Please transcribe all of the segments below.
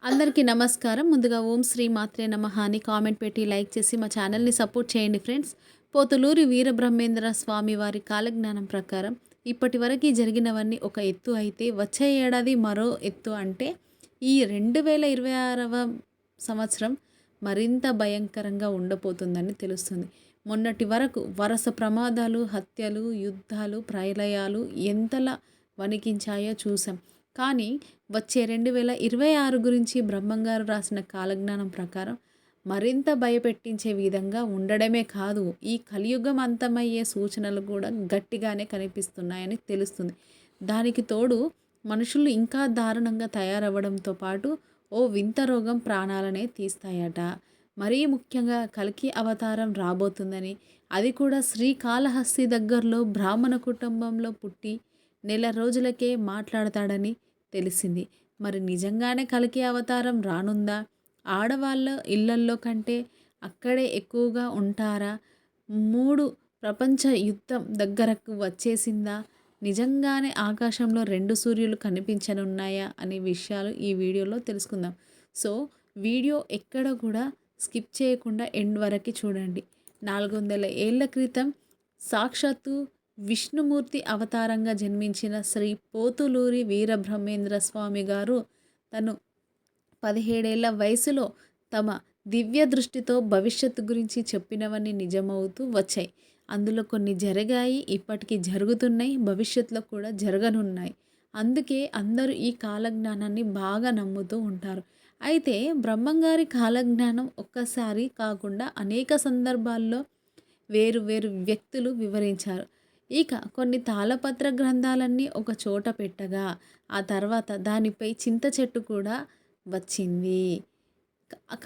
అందరికీ నమస్కారం. ముందుగా ఓం శ్రీ మాత్రే నమః అని కామెంట్ పెట్టి లైక్ చేసి మా ఛానల్‌ని సపోర్ట్ చేయండి ఫ్రెండ్స్. పోతులూరి వీరబ్రహ్మేంద్ర స్వామి వారి కాలజ్ఞానం ప్రకారం ఇప్పటివరకు జరిగినవన్నీ ఒక ఎత్తు అయితే వచ్చే ఏడాది మరో ఎత్తు అంటే ఈ 2026వ సంవత్సరం మరింత భయంకరంగా ఉండబోతుందని తెలుస్తుంది. మొన్నటి వరకు వరుస ప్రమాదాలు, హత్యలు, యుద్ధాలు, ప్రళయాలు ఎంతలా వణికించాయో చూసాం. కానీ వచ్చే 2026 గురించి బ్రహ్మంగారు రాసిన కాలజ్ఞానం ప్రకారం మరింత భయపెట్టించే విధంగా ఉండడమే కాదు, ఈ కలియుగం అంతమయ్యే సూచనలు కూడా గట్టిగానే కనిపిస్తున్నాయని తెలుస్తుంది. దానికి తోడు మనుషులు ఇంకా దారుణంగా తయారవ్వడంతో పాటు ఓ వింత రోగం ప్రాణాలనే తీస్తాయట. మరీ ముఖ్యంగా కల్కి అవతారం రాబోతుందని, అది కూడా శ్రీకాళహస్తి దగ్గరలో బ్రాహ్మణ కుటుంబంలో పుట్టి నెల రోజులకే మాట్లాడతాడని తెలిసింది. మరి నిజంగానే కల్కి అవతారం రానుందా? ఆడవాళ్ళ ఇళ్లల్లో కంటే అక్కడే ఎక్కువగా ఉంటారా? 3 ప్రపంచ యుద్ధం దగ్గరకు వచ్చేసిందా? నిజంగానే ఆకాశంలో 2 సూర్యులు కనిపించనున్నాయా అనే విషయాలు ఈ వీడియోలో తెలుసుకుందాం. సో వీడియో ఎక్కడ కూడా స్కిప్ చేయకుండా ఎండ్ వరకు చూడండి. 400 ఏళ్ల క్రితం సాక్షాత్తు విష్ణుమూర్తి అవతారంగా జన్మించిన శ్రీ పోతులూరి వీరబ్రహ్మేంద్ర స్వామి గారు తను 17 ఏళ్ల వయసులో తమ దివ్య దృష్టితో భవిష్యత్తు గురించి చెప్పినవన్నీ నిజమవుతూ వచ్చాయి. అందులో కొన్ని జరిగాయి, ఇప్పటికీ జరుగుతున్నాయి, భవిష్యత్తులో కూడా జరగనున్నాయి. అందుకే అందరూ ఈ కాలజ్ఞానాన్ని బాగా నమ్ముతూ ఉంటారు. అయితే బ్రహ్మంగారి కాలజ్ఞానం ఒక్కసారి కాకుండా అనేక సందర్భాల్లో వేరు వేరు వ్యక్తులు వివరించారు. ఇక కొన్ని తాళపత్ర గ్రంథాలన్నీ ఒక చోట పెట్టగా ఆ తర్వాత దానిపై చింత చెట్టు కూడా వచ్చింది.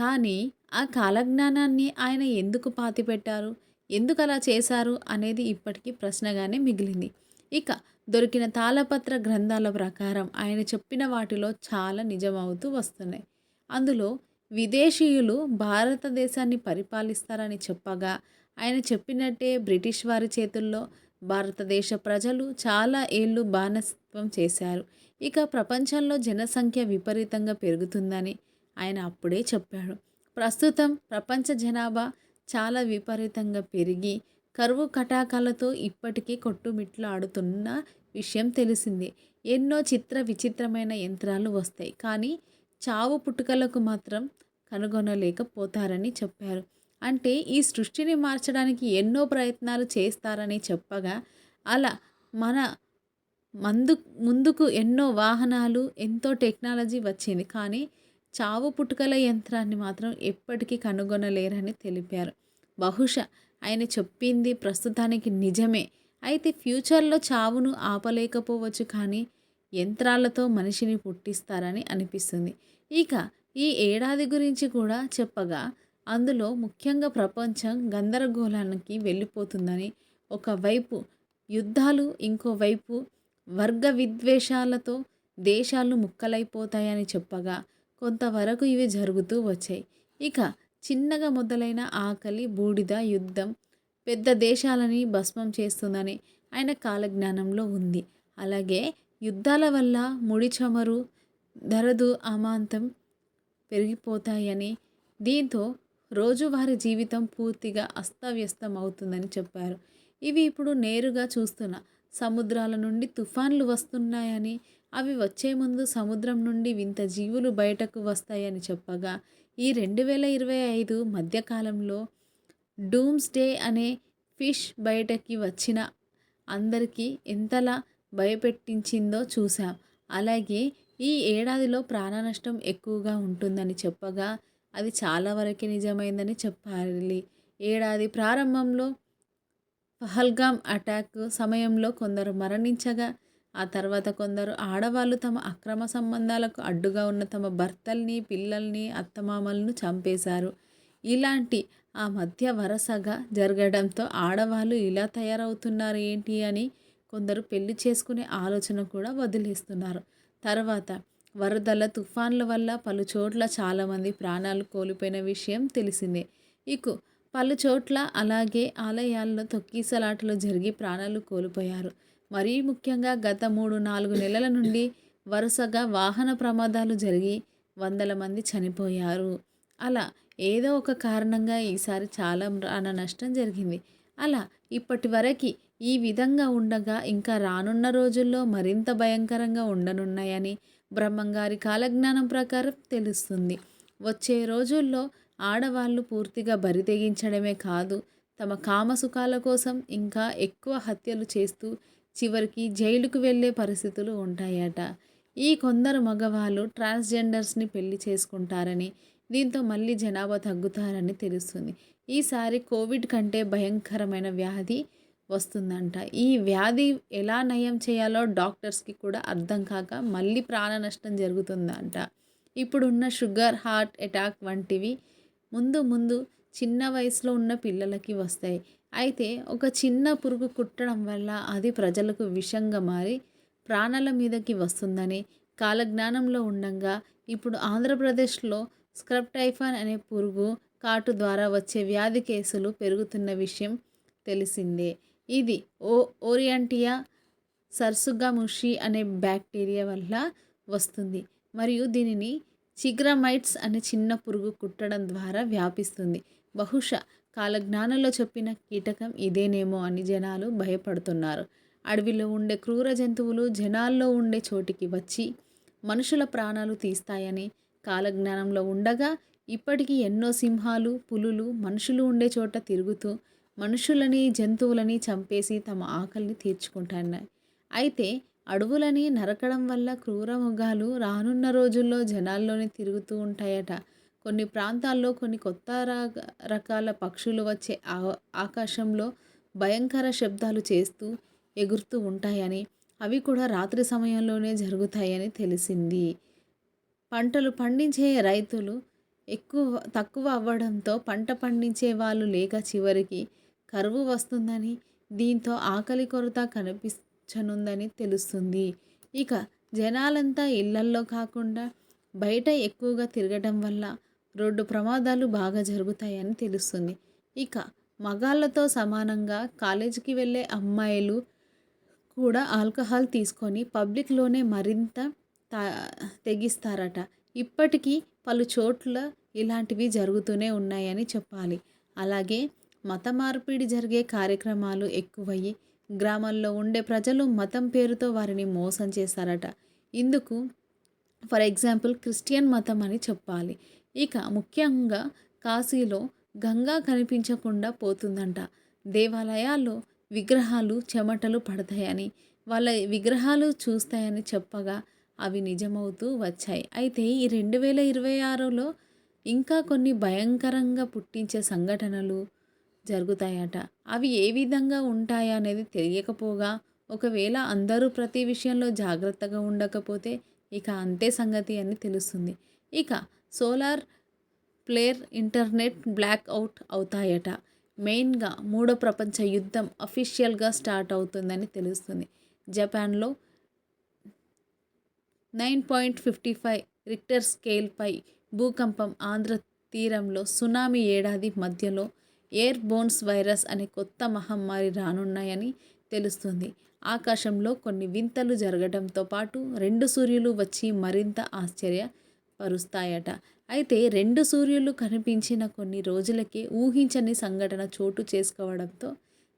కానీ ఆ కాలజ్ఞానాన్ని ఆయన ఎందుకు పాతిపెట్టారు, ఎందుకు అలా చేశారు అనేది ఇప్పటికీ ప్రశ్నగానే మిగిలింది. ఇక దొరికిన తాళపత్ర గ్రంథాల ప్రకారం ఆయన చెప్పిన వాటిలో చాలా నిజమవుతూ వస్తున్నాయి. అందులో విదేశీయులు భారతదేశాన్ని పరిపాలిస్తారని చెప్పగా ఆయన చెప్పినట్టే బ్రిటిష్ వారి చేతుల్లో భారతదేశ ప్రజలు చాలా ఏళ్ళు బానిసత్వం చేశారు. ఇక ప్రపంచంలో జనసంఖ్య విపరీతంగా పెరుగుతుందని ఆయన అప్పుడే చెప్పాడు. ప్రస్తుతం ప్రపంచ జనాభా చాలా విపరీతంగా పెరిగి కరువు కటాకాలతో ఇప్పటికీ కొట్టుమిట్లాడుతున్న విషయం తెలిసిందే. ఎన్నో విచిత్రమైన యంత్రాలు వస్తాయి, కానీ చావు పుట్టుకలకు మాత్రం కనుగొనలేకపోతారని చెప్పారు. అంటే ఈ సృష్టిని మార్చడానికి ఎన్నో ప్రయత్నాలు చేస్తారని చెప్పగా, అలా మన ముందుకు ఎన్నో వాహనాలు, ఎంతో టెక్నాలజీ వచ్చింది, కానీ చావు పుట్టుకల యంత్రాన్ని మాత్రం ఎప్పటికీ కనుగొనలేరని తెలిపారు. బహుశా ఆయన చెప్పింది ప్రస్తుతానికి నిజమే. అయితే ఫ్యూచర్లో చావును ఆపలేకపోవచ్చు, కానీ యంత్రాలతో మనిషిని పుట్టిస్తారని అనిపిస్తుంది. ఇక ఈ ఏడాది గురించి కూడా చెప్పగా, అందులో ముఖ్యంగా ప్రపంచం గందరగోళానికి వెళ్ళిపోతుందని, ఒకవైపు యుద్ధాలు, ఇంకోవైపు వర్గ విద్వేషాలతో దేశాలు ముక్కలైపోతాయని చెప్పగా కొంతవరకు ఇవి జరుగుతూ వచ్చాయి. ఇక చిన్నగా మొదలైన ఆకలి, బూడిద, యుద్ధం పెద్ద దేశాలని భస్మం చేస్తుందని ఆయన కాలజ్ఞానంలో ఉంది. అలాగే యుద్ధాల వల్ల ముడి చమురు ధరలు అమాంతం పెరిగిపోతాయని, దీంతో రోజువారీ జీవితం పూర్తిగా అస్తవ్యస్తం అవుతుందని చెప్పారు. ఇవి ఇప్పుడు నేరుగా చూస్తున్న సముద్రాల నుండి తుఫాన్లు వస్తున్నాయని, అవి వచ్చే ముందు సముద్రం నుండి వింత జీవులు బయటకు వస్తాయని చెప్పగా, ఈ 2025 మధ్యకాలంలో డూమ్స్డే అనే ఫిష్ బయటకి వచ్చిన అందరికీ ఎంతలా భయపెట్టించిందో చూసాం. అలాగే ఈ ఏడాదిలో ప్రాణ నష్టం ఎక్కువగా ఉంటుందని చెప్పగా అది చాలా వరకే నిజమైందని చెప్పాలి. ఏడాది ప్రారంభంలో పహల్గామ్ అటాక్ సమయంలో కొందరు మరణించగా, ఆ తర్వాత కొందరు ఆడవాళ్ళు తమ అక్రమ సంబంధాలకు అడ్డుగా ఉన్న తమ భర్తల్ని, పిల్లల్ని, అత్తమామలను చంపేశారు. ఇలాంటి ఆ మధ్య వరుసగా జరగడంతో ఆడవాళ్ళు ఇలా తయారవుతున్నారు ఏంటి అని కొందరు పెళ్లి చేసుకునే ఆలోచన కూడా వదిలేస్తున్నారు. తర్వాత వరదల, తుఫాన్ల వల్ల పలు చోట్ల చాలామంది ప్రాణాలు కోల్పోయిన విషయం తెలిసిందే. ఇక పలు చోట్ల అలాగే ఆలయాల్లో తొక్కిసలాటలు జరిగి ప్రాణాలు కోల్పోయారు. మరీ ముఖ్యంగా గత 3-4 నెలల నుండి వరుసగా వాహన ప్రమాదాలు జరిగి వందల మంది చనిపోయారు. అలా ఏదో ఒక కారణంగా ఈసారి చాలా ప్రాణ నష్టం జరిగింది. అలా ఇప్పటి వరకి ఈ విధంగా ఉండగా ఇంకా రానున్న రోజుల్లో మరింత భయంకరంగా ఉండనున్నాయని బ్రహ్మంగారి కాలజ్ఞానం ప్రకారం తెలుస్తుంది. వచ్చే రోజుల్లో ఆడవాళ్ళు పూర్తిగా బరి తెగించడమే కాదు, తమ కామసుఖాల కోసం ఇంకా ఎక్కువ హత్యలు చేస్తూ చివరికి జైలుకు వెళ్ళే పరిస్థితులు ఉంటాయట. ఈ కొందరు మగవాళ్ళు ట్రాన్స్జెండర్స్ని పెళ్లి చేసుకుంటారని, దీంతో మళ్ళీ జనాభా తగ్గుతారని తెలుస్తుంది. ఈసారి కోవిడ్ కంటే భయంకరమైన వ్యాధి వస్తుందంట. ఈ వ్యాధి ఎలా నయం చేయాలో డాక్టర్స్కి కూడా అర్థం కాక మళ్ళీ ప్రాణ నష్టం జరుగుతుందంట. ఇప్పుడున్న షుగర్, హార్ట్ అటాక్ వంటివి ముందు ముందు చిన్న వయసులో ఉన్న పిల్లలకి వస్తాయి. అయితే ఒక చిన్న పురుగు కుట్టడం వల్ల అది ప్రజలకు విషంగా మారి ప్రాణాల మీదకి వస్తుందని కాలజ్ఞానంలో ఉండంగా ఇప్పుడు ఆంధ్రప్రదేశ్లో స్క్రబ్ టైఫాన్ అనే పురుగు కాటు ద్వారా వచ్చే వ్యాధి కేసులు పెరుగుతున్న విషయం తెలిసిందే. ఇది ఓరియంటియా సర్సుగముషి అనే బ్యాక్టీరియా వల్ల వస్తుంది మరియు దీనిని చిగ్రమైట్స్ అనే చిన్న పురుగు కుట్టడం ద్వారా వ్యాపిస్తుంది. బహుశా కాలజ్ఞానంలో చెప్పిన కీటకం ఇదేనేమో అని జనాలు భయపడుతున్నారు. అడవిలో ఉండే క్రూర జంతువులు జనాల్లో ఉండే చోటికి వచ్చి మనుషుల ప్రాణాలు తీస్తాయని కాలజ్ఞానంలో ఉండగా ఇప్పటికీ ఎన్నో సింహాలు, పులులు మనుషులు ఉండే చోట తిరుగుతూ మనుషులని, జంతువులని చంపేసి తమ ఆకలిని తీర్చుకుంటున్నాయి. అయితే అడవులని నరకడం వల్ల క్రూర మృగాలు రానున్న రోజుల్లో జనాల్లోనే తిరుగుతూ ఉంటాయట. కొన్ని ప్రాంతాల్లో కొన్ని కొత్త రకాల పక్షులు వచ్చే ఆకాశంలో భయంకర శబ్దాలు చేస్తూ ఎగురుతూ ఉంటాయని, అవి కూడా రాత్రి సమయంలోనే జరుగుతాయని తెలిసింది. పంటలు పండించే రైతులు తక్కువ అవ్వడంతో పంట పండించే వాళ్ళు లేక చివరికి కరువు వస్తుందని, దీంతో ఆకలి కొరత కనిపించనుందని తెలుస్తుంది. ఇక జనాలంతా ఇళ్లల్లో కాకుండా బయట ఎక్కువగా తిరగడం వల్ల రోడ్డు ప్రమాదాలు బాగా జరుగుతాయని తెలుస్తుంది. ఇక మగాళ్ళతో సమానంగా కాలేజీకి వెళ్ళే అమ్మాయిలు కూడా ఆల్కహాల్ తీసుకొని పబ్లిక్లోనే మరింత తెగిస్తారట. ఇప్పటికీ పలు చోట్ల ఇలాంటివి జరుగుతూనే ఉన్నాయని చెప్పాలి. అలాగే మత మార్పిడి జరిగే కార్యక్రమాలు ఎక్కువయ్యి గ్రామాల్లో ఉండే ప్రజలు మతం పేరుతో వారిని మోసం చేస్తారట. ఇందుకు ఫర్ ఎగ్జాంపుల్ క్రిస్టియన్ మతం అని చెప్పాలి. ఇక ముఖ్యంగా కాశీలో గంగా కనిపించకుండా పోతుందంట. దేవాలయాల్లో విగ్రహాలు చెమటలు పడతాయని, వాళ్ళ విగ్రహాలు చూస్తాయని చెప్పగా అవి నిజమవుతూ వచ్చాయి. అయితే ఈ 2026లో ఇంకా కొన్ని భయంకరంగా పుట్టించే సంఘటనలు జరుగుతాయట. అవి ఏ విధంగా ఉంటాయా అనేది తెలియకపోగా, ఒకవేళ అందరూ ప్రతి విషయంలో జాగ్రత్తగా ఉండకపోతే ఇక అంతే సంగతి అని తెలుస్తుంది. ఇక solar flare, internet black out అవుతాయట. మెయిన్గా మూడో ప్రపంచ యుద్ధం అఫీషియల్గా స్టార్ట్ అవుతుందని తెలుస్తుంది. జపాన్లో 9.55 రిక్టర్ స్కేల్పై భూకంపం, ఆంధ్ర తీరంలో సునామీ, ఏడాది మధ్యలో ఎయిర్ బోర్న్ వైరస్ అనే కొత్త మహమ్మారి రానున్నాయని తెలుస్తుంది. ఆకాశంలో కొన్ని వింతలు జరగడంతో పాటు 2 సూర్యులు వచ్చి మరింత ఆశ్చర్యపరుస్తాయట. అయితే 2 సూర్యులు కనిపించిన కొన్ని రోజులకే ఊహించని సంఘటన చోటు చేసుకోవడంతో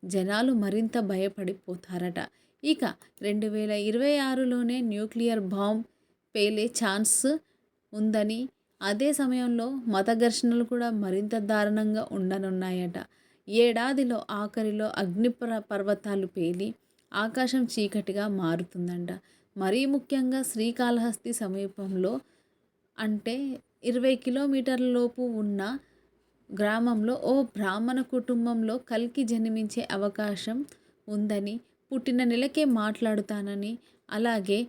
జనాలు మరింత భయపడిపోతారట. ఇక 2026లోనే న్యూక్లియర్ బాంబ్ పేలే ఛాన్స్ ఉందని, అదే సమయంలో మత ఘర్షణలు కూడా మరింత దారుణంగా ఉండనున్నాయట. ఏడాదిలో ఆఖరిలో అగ్ని పర్వతాలు పేలి ఆకాశం చీకటిగా మారుతుందంట. మరీ ముఖ్యంగా శ్రీకాళహస్తి సమీపంలో అంటే 20 కిలోమీటర్ల లోపు ఉన్న గ్రామంలో ఓ బ్రాహ్మణ కుటుంబంలో కల్కి జన్మించే అవకాశం ఉందని, పుట్టిన నెలకే మాట్లాడుతానని, అలాగే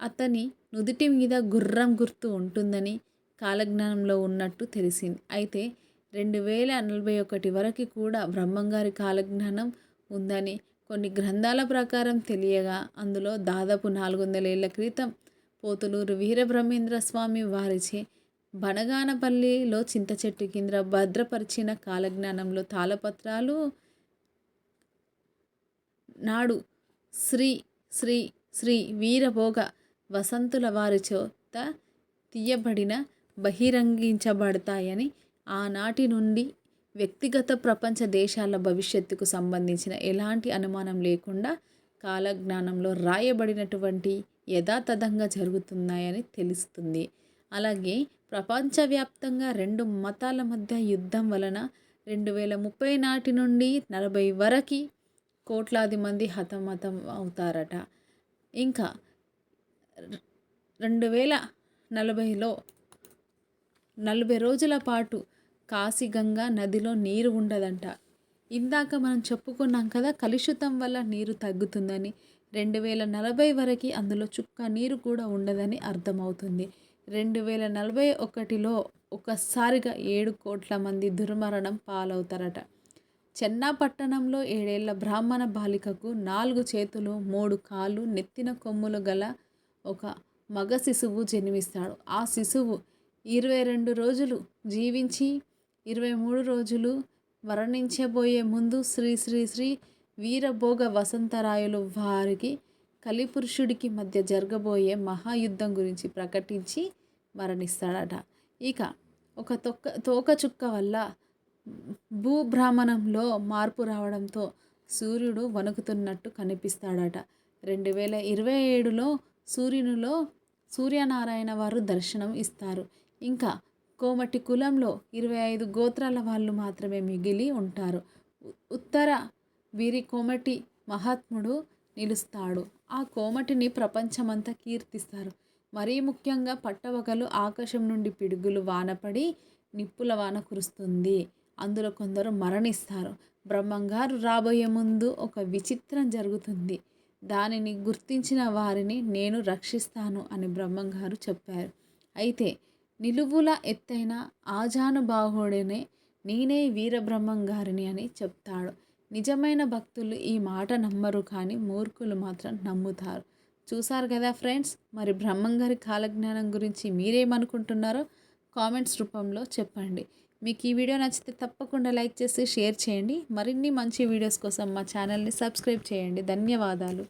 అతని నుదిటి మీద గుర్రం గుర్తు ఉంటుందని కాలజ్ఞానంలో ఉన్నట్టు తెలిసింది. అయితే 2041 వరకు కూడా బ్రహ్మంగారి కాలజ్ఞానం ఉందని కొన్ని గ్రంథాల ప్రకారం తెలియగా, అందులో దాదాపు 400 ఏళ్ల క్రితం పోతులూరు వీరబ్రహ్మేంద్ర స్వామి వారిచే బనగానపల్లిలో చింత చెట్టు కింద భద్రపరిచిన కాలజ్ఞానంలో తాళపత్రాలు నాడు శ్రీ శ్రీ శ్రీ వీరభోగ వసంతుల వారి చేత తీయబడిన బహిరంగించబడతాయని, ఆనాటి నుండి వ్యక్తిగత ప్రపంచ దేశాల భవిష్యత్తుకు సంబంధించిన ఎలాంటి అనుమానం లేకుండా కాలజ్ఞానంలో రాయబడినటువంటి యథాతథంగా జరుగుతున్నాయని తెలుస్తుంది. అలాగే ప్రపంచవ్యాప్తంగా 2 మతాల మధ్య యుద్ధం వలన 2030 నాటి నుండి 40 వరకు కోట్లాది మంది హతమతం అవుతారట. ఇంకా 2040లో 40 రోజుల పాటు కాశీగంగా నదిలో నీరు ఉండదంట. ఇందాక మనం చెప్పుకున్నాం కదా, కలుషితం వల్ల నీరు తగ్గుతుందని. 2040 వరకు అందులో చుక్క నీరు కూడా ఉండదని అర్థమవుతుంది. 2041లో ఒక్కసారిగా 7 కోట్ల మంది దుర్మరణం పాలవుతారట. చెన్నాపట్టణంలో 7 ఏళ్ల బ్రాహ్మణ బాలికకు 4 చేతులు 3 కాళ్ళు నెత్తిన కొమ్ములు గల ఒక మగ శిశువు జన్మిస్తాడు. ఆ శిశువు 22 రోజులు జీవించి 23 రోజులు మరణించబోయే ముందు శ్రీ శ్రీ శ్రీ వీరభోగ వసంతరాయలు వారికి కలిపురుషుడికి మధ్య జరగబోయే మహాయుద్ధం గురించి ప్రకటించి మరణిస్తాడట. ఇక ఒక తోకచుక్క వల్ల భూభ్రమణంలో మార్పు రావడంతో సూర్యుడు వణుకుతున్నట్టు కనిపిస్తాడట. 2027లో సూర్యునిలో సూర్యనారాయణ వారు దర్శనం ఇస్తారు. ఇంకా కోమటి కులంలో 25 గోత్రాల వాళ్ళు మాత్రమే మిగిలి ఉంటారు. ఉత్తర వీరి కోమటి మహాత్ముడు నిలుస్తాడు. ఆ కోమటిని ప్రపంచమంతా కీర్తిస్తారు. మరీ ముఖ్యంగా పట్టవగలు ఆకాశం నుండి పిడుగులు వానపడి నిప్పుల వాన కురుస్తుంది. అందులో కొందరు మరణిస్తారు. బ్రహ్మంగారు రాబోయే ముందు ఒక విచిత్రం జరుగుతుంది. దానిని గుర్తించిన వారిని నేను రక్షిస్తాను అని బ్రహ్మంగారు చెప్పారు. అయితే నిలువుల ఎత్తైన ఆజానుబాహుడనే నేనే వీరబ్రహ్మంగారిని అని చెప్తాడు. నిజమైన భక్తులు ఈ మాట నమ్మరు, కానీ మూర్ఖులు మాత్రం నమ్ముతారు. చూసారు కదా ఫ్రెండ్స్, మరి బ్రహ్మంగారి కాలజ్ఞానం గురించి మీరేమనుకుంటున్నారో కామెంట్స్ రూపంలో చెప్పండి. మీకు ఈ వీడియో నచ్చితే తప్పకుండా లైక్ చేసి షేర్ చేయండి. మరిన్ని మంచి వీడియోస్ కోసం మా ఛానల్ని సబ్స్క్రైబ్ చేయండి. ధన్యవాదాలు.